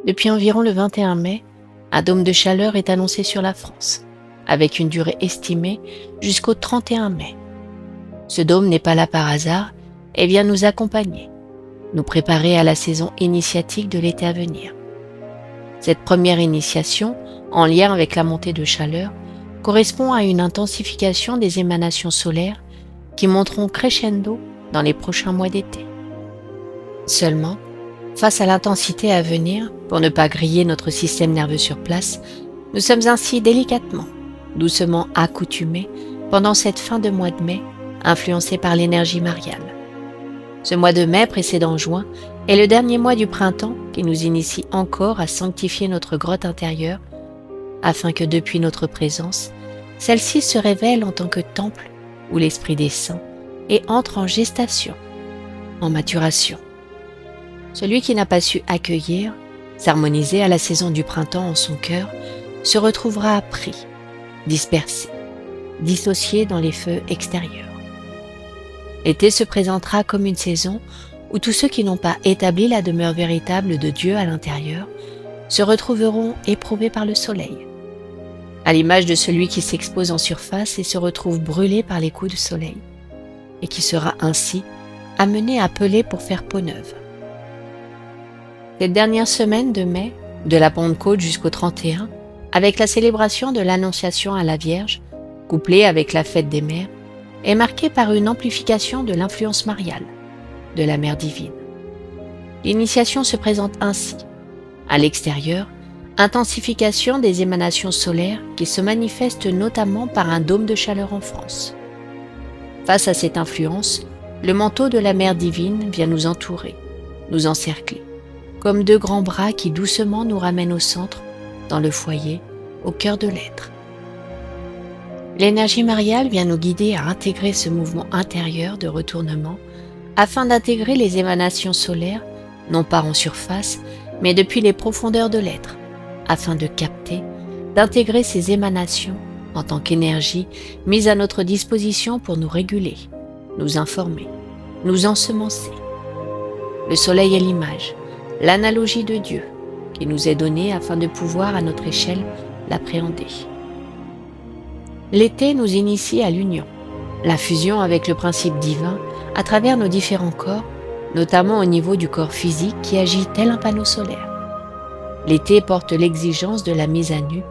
Depuis environ le 21 mai, un dôme de chaleur est annoncé sur la France, avec une durée estimée jusqu'au 31 mai. Ce dôme n'est pas là par hasard et vient nous accompagner, nous préparer à la saison initiatique de l'été à venir. Cette première initiation, en lien avec la montée de chaleur, correspond à une intensification des émanations solaires qui monteront crescendo dans les prochains mois d'été. Seulement, face à l'intensité à venir, pour ne pas griller notre système nerveux sur place, nous sommes ainsi délicatement, doucement accoutumés pendant cette fin de mois de mai, influencés par l'énergie mariale. Ce mois de mai précédent juin est le dernier mois du printemps qui nous initie encore à sanctifier notre grotte intérieure, afin que depuis notre présence, celle-ci se révèle en tant que temple où l'esprit descend et entre en gestation, en maturation. Celui qui n'a pas su accueillir, s'harmoniser à la saison du printemps en son cœur, se retrouvera pris, dispersé, dissocié dans les feux extérieurs. L'été se présentera comme une saison où tous ceux qui n'ont pas établi la demeure véritable de Dieu à l'intérieur se retrouveront éprouvés par le soleil, à l'image de celui qui s'expose en surface et se retrouve brûlé par les coups de soleil, et qui sera ainsi amené à peler pour faire peau neuve. Cette dernière semaine de mai, de la Pentecôte jusqu'au 31, avec la célébration de l'Annonciation à la Vierge, couplée avec la fête des mères, est marquée par une amplification de l'influence mariale, de la Mère divine. L'initiation se présente ainsi. À l'extérieur, intensification des émanations solaires qui se manifestent notamment par un dôme de chaleur en France. Face à cette influence, le manteau de la Mère divine vient nous entourer, nous encercler, comme deux grands bras qui doucement nous ramènent au centre, dans le foyer, au cœur de l'être. L'énergie mariale vient nous guider à intégrer ce mouvement intérieur de retournement afin d'intégrer les émanations solaires, non pas en surface, mais depuis les profondeurs de l'être, afin de capter, d'intégrer ces émanations en tant qu'énergie mise à notre disposition pour nous réguler, nous informer, nous ensemencer. Le soleil est l'image, l'analogie de Dieu qui nous est donnée afin de pouvoir à notre échelle l'appréhender. L'été nous initie à l'union, la fusion avec le principe divin à travers nos différents corps, notamment au niveau du corps physique qui agit tel un panneau solaire. L'été porte l'exigence de la mise à nu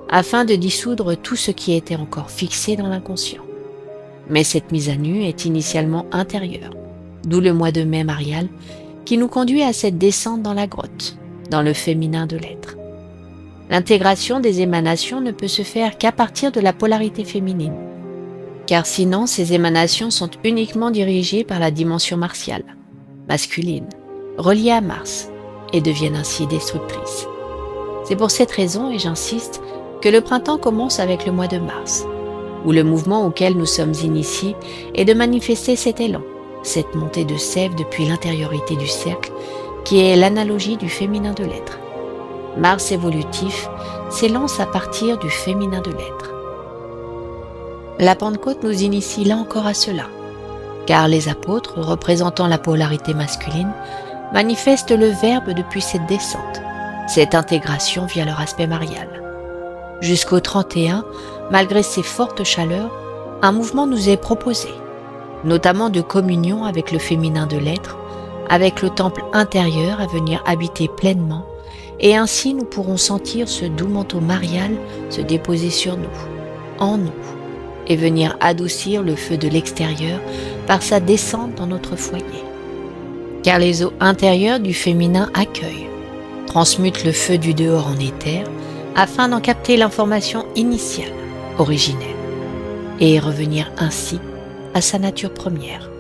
afin de dissoudre tout ce qui était encore fixé dans l'inconscient. Mais cette mise à nu est initialement intérieure, d'où le mois de mai marial qui nous conduit à cette descente dans la grotte, dans le féminin de l'être. L'intégration des émanations ne peut se faire qu'à partir de la polarité féminine, car sinon ces émanations sont uniquement dirigées par la dimension martiale, masculine, reliée à Mars, et deviennent ainsi destructrices. C'est pour cette raison, et j'insiste, que le printemps commence avec le mois de mars, où le mouvement auquel nous sommes initiés est de manifester cet élan, cette montée de sève depuis l'intériorité du cercle, qui est l'analogie du féminin de l'être. Mars évolutif s'élance à partir du féminin de l'être. La Pentecôte nous initie là encore à cela, car les apôtres, représentant la polarité masculine, manifestent le Verbe depuis cette descente, cette intégration via leur aspect marial. Jusqu'au 31, malgré ces fortes chaleurs, un mouvement nous est proposé, notamment de communion avec le féminin de l'être, avec le temple intérieur à venir habiter pleinement, et ainsi nous pourrons sentir ce doux manteau marial se déposer sur nous, en nous, et venir adoucir le feu de l'extérieur par sa descente dans notre foyer. Car les eaux intérieures du féminin accueillent, transmutent le feu du dehors en éther, afin d'en capter l'information initiale, originelle, et revenir ainsi à sa nature première.